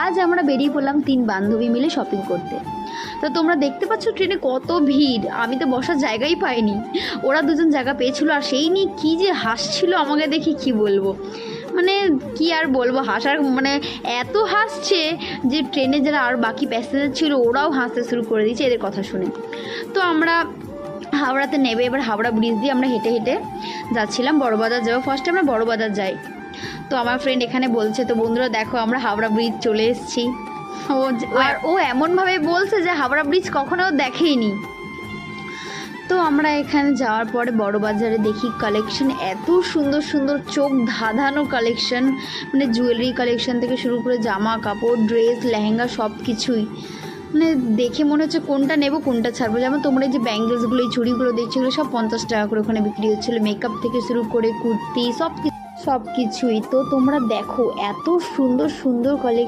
আজ আমরা বেরিয়ে পড়লাম 3 বান্ধবী মিলে শপিং করতে। তো তোমরা দেখতে পাচ্ছ ট্রেনে কত ভিড়, আমি তো বসার জায়গাই পাইনি। ওরা দুজন জায়গা পেয়েছিল, আর সেই নিয়ে কী যে হাসছিল আমাকে দেখে কি বলবো। মানে কি আর বলবো, হাসার মানে এত হাসছে যে ট্রেনে যারা আর বাকি প্যাসেঞ্জার ছিল ওরাও হাসতে শুরু করে দিয়েছে এদের কথা শুনে। তো আমরা হাওড়াতে নেবে, এবার হাওড়া ব্রিজ দিয়ে আমরা হেঁটে হেঁটে যাচ্ছিলাম বড়বাজার যাবো। ফার্স্টে আমরা বড়বাজার যাই। তো আমার ফ্রেন্ড এখানে বলছে, তো বন্ধুরা দেখো আমরা হাওড়া ব্রিজ চলে এসেছি। ও এমনভাবে বলছে যে হাওড়া ব্রিজ কখনো দেখেইনি। তো আমরা এখানে যাওয়ার পরে বড় বাজারে দেখি কালেকশন এত সুন্দর সুন্দর, চোখ ধাঁধানো কালেকশন, মানে জুয়েলারি কালেকশন থেকে শুরু করে জামা কাপড়, ড্রেস, লেহেঙ্গা, সব কিছুই মানে দেখে মনে হচ্ছে কোনটা নেব কোনটা ছাড়বো। যেমন তোমরা এই যে ব্যাঙ্গেলসগুলো, এই চুড়িগুলো দেখছো, এগুলো সব 50 টাকা করে ওখানে বিক্রি হচ্ছিলো। মেকআপ থেকে শুরু করে কুর্তি সব কিছুই। তো তোমরা দেখো এত সুন্দর সুন্দর কালেকশন।